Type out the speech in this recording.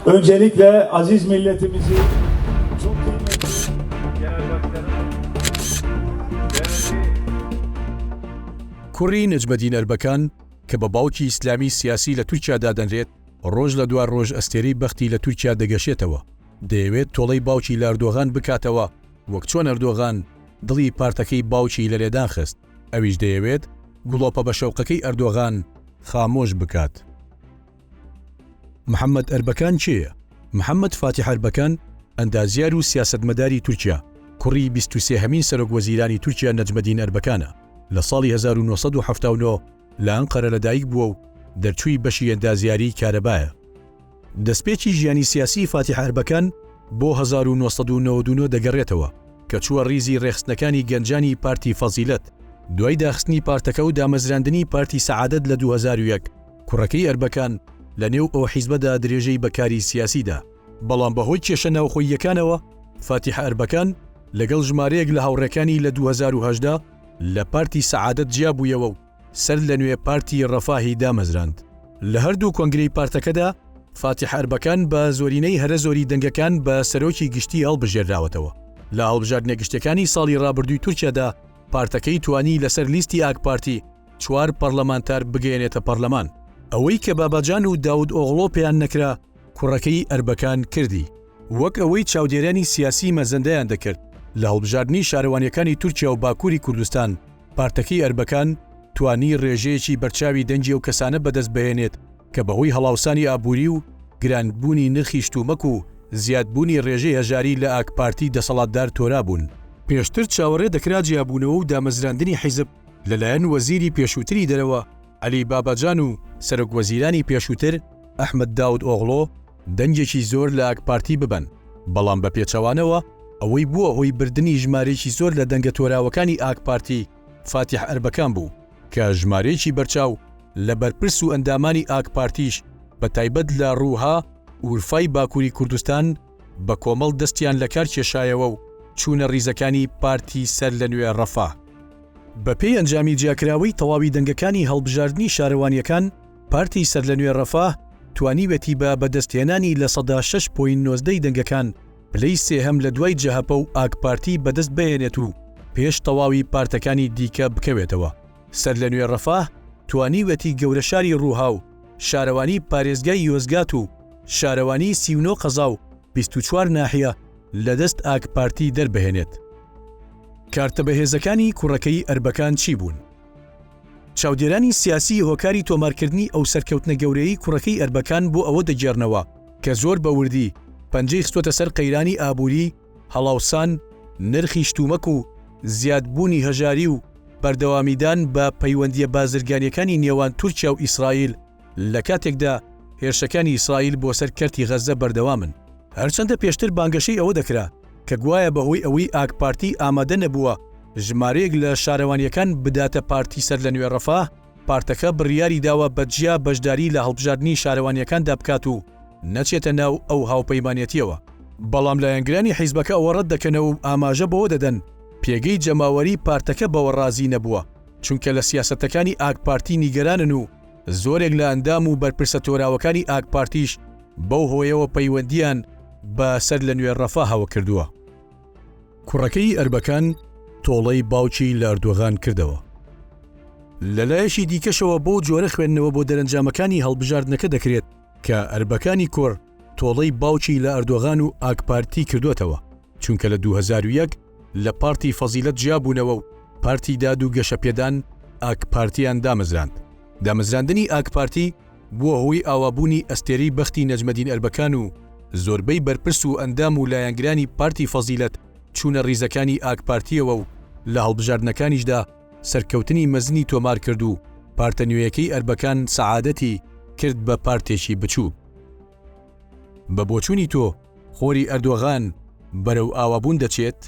Öncelikle aziz milletimizi çok kıymetli Genel Başkanım, کوڕی نەجمەدین ئەربەکان کە بە باوکی ئیسلامی سیاسی لە تورکیادا دەنرێت ڕۆژ لە دوای ڕۆژ ئەستێرەی بەختی لە تورکیا دەگەشێتەوە. دەیەوێت تۆڵەی باوکی لە ئەردۆغان بکاتەوە وەک چۆن ئەردۆغان دڵی پارتەکەی باوکی لە لێدان خست. ئەویش دەیەوێت گوڵۆپە بە شەوقەکەی ئەردۆغان خامۆش بکات. محەممەد ئەربەکان چێیە؟ محەممەد فاتیح ئەربەکان ئەندازیار و سیاسەتمەداری تورکیا، کوڕی 23 هەمین سەرۆک وەزیرانی تورکیا نەجمەدین ئەربەکانە. لە ساڵی 1970 لە ئەنقەرە لەدایک بووە و دەرچووی بەشی ئەندازیاری کارەبایە. دەستپێکی ژیانی سیاسی فاتیح ئەربەکان بۆ 1999 دەگەڕێتەوە کە چووە ڕیزی ڕێخستنەکانی گەنجانی پارتی فەزیلەت. دوای داخستنی پارتەکە و دامەزراندنی پارتی سەعادەت لە 2001 کوڕەکەی ئەربەکان لە نێو ئەو حیزبەدا درێژەی بەکاری سیاسیدا. بەڵام بەهۆی کێشە ناوخۆییەکانەوە فاتیح ئەربەکان لەگەڵ ژمارەیەک لە هاوڕێکانی لە 2018 لە پارتی سەعادەت جیابوویەوە و سەر لە نوێ پارتی ڕەفاهی دامەزراند. لە هەردوو کۆنگرەی پارتەکەدا فاتیح ئەربەکان بە زۆرینەی هەرە زۆری دەنگەکان بە سەرۆکی گشتی هەڵبژێردراوەتەوە. لە هەڵبژاردنە گشتەکانی ساڵی ڕابردووی تورکیادا پارتەکەی توانی لەسەر لیستی ئاگ پارتی 4 پەرلەمانتار بگەێنێتە پەرلەمان. ئەوەی کە باباجان و داود ئۆغڵۆ پێیان نەکرا کوڕەکەی ئەربەکان کردی، وەک ئەوەی چاودێرانی سیاسی مەزەندەیان دەکرد. لە هەڵبژاردنی شارەوانیەکانی تورکیا و باکووری کوردستان پارتەکەی ئەربەکان توانی ڕێژەیەکی بەرچاوی دەنجی و کەسانە بەدەست بهێنێت کە بەهۆی هەڵاوسانی ئابووری و گرانبوونی نرخی شتومەک و زیادبوونی ڕێژەی هەژاری لە ئاگ پارتی دەسەڵاتدار تۆرا بوون. پێشتر چاوەڕێ دەکرا جیابوونەوە و دامەزراندنی حیزب لەلایەن وەزیری پێشووتری دەرەوە عەلی باباجان و سەرۆک وەزیرانی پێشووتر ئەحمەد داود ئۆغڵۆ دەنجێکی زۆر لە ئاگ پارتی ببەن. بەڵام بە پێچەوانەوە ئەوەی بووە هۆی بردننی ژمارەیەکی زۆر لە دەنگە تۆراوەکانی ئاگ پارتی فاتیح ئەربەکان بوو کە ژمارەیەکی بەرچاو لە بەرپرس و ئەندامانی ئاگ پارتیش بە تایبەت لە ڕووها ئورفای باکووری کوردستان بە کۆمەڵ دەستیان لە کار کێشایەوە و چوونە ڕیزەکانی پارتی سەر لە نوێ ڕەفاه. بە پێی ئەنجامی جیاکراوی تەواوی دەنگەکانی هەڵبژاردننی شارەوانیەکان پارتی سەر لە نوێ ڕەفاه توانیوێتی بە بەدەستهێنانی لە 6.9 دەنگەکان پلەی سێهەم لە دوای جەهەپە و ئاگ پارتی بەدەست بهێنێت و پێش تەواوی پارتەکانی دیکە بکەوێتەوە. سەر لە نوێ ڕەفاه توانیوێتی گەورە شاری ڕووها و شارەوانی پارێزگای یۆزگات و شارەوانی 39 قەزا و 24 ناحیە لەدەست ئاگ پارتی دەربهێنێت. کارتە بەهێزەکانی کوڕەکەی ئەربەکان چی بوون؟ چاودێرانی سیاسی هۆکاری تۆمارکردنی ئەو سەرکەوتنە گەورەی کوڕەکەی ئەربەکان بۆ ئەوە دەگێڕنەوە کە زۆر بە وردی پەنجەی خستۆتە سەر قەیرانی ئابووری، هەڵاوسان، نرخی شتومەک و زیادبوونی هەژاری و بەردەوامیدان بە پەیوەندیە بازرگانیەکانی نێوان تورکیا و ئیسرائیل لە کاتێکدا هێرشەکانی ئیسرائیل بۆ سەر کەرتی غەزە بەردەوامن. هەرچەندە پێشتر بانگەشەی ئەوە دەکرا کە گوایە بەهۆی ئەوەی ئاگ پارتی ئامادە نەبووە ژمارەیەک لە شارەوانیەکان بداتە پارتی سەر لە نوێ ڕەفاه، پارتەکە بڕیاری داوە بەجیا بەشداری لە هەڵبژاردننی شارەوانیەکاندا بکات و نەچێتە ناو ئەو هاوپەیمانێتیەوە. بەڵام لایەنگرانی حیزبەکە ئەوە ڕەت دەکەنەوە و ئاماژە بەوە دەدەن پێگەی جەماوەری پارتەکە بەوە ڕازی نەبووە، چونکە لە سیاسەتەکانی ئاگ پارتی نیگەرانن و زۆرێک لە ئەندام و بەرپرسە تۆراوەکانی ئاگ پارتیش بەو هۆیەوە پەیوەندیان بە سەر لە نوێ ڕەفاهەوە کردووە. کوڕەکەی ئەربەکان تۆڵەی باوکی لە ئەردۆغان کردەوە. لەلایەشی دیکەشەوە بۆ جۆرە خوێندنەوە بۆ دەرەنجامەکانی هەڵبژاردنەکە دەکرێت کە ئەربەکانی کوڕ تۆڵەی باوکی لە ئەردۆغان و ئاگ پارتی کردوێتەوە، چونکە لە 2001 لە پارتی فەزیلەت جیابوونەوە و پارتی داد و گەشەپێدان ئاگ پارتیان دامەزراند. دامەزراندنی ئاگ پارتی بووە هۆی ئاوابوونی ئەستێرەی بەختی نەجمەدین ئەربەکان و زۆربەی بەرپرس و ئەندام و لایەنگرانی پارتی فەزیلەت چوونە ڕیزەکانی ئاگ پارتیەوە و لە هەڵبژاردنەکانیشدا سەرکەوتنی مەزنی تۆمار کرد و پارتە نوێیەکەی ئەربەکان سەعادەتی کرد بە پارتێکی بچوو. بە بۆچوونی تۆ خۆری ئەردۆغان بەرەو ئاوابوون دەچێت؟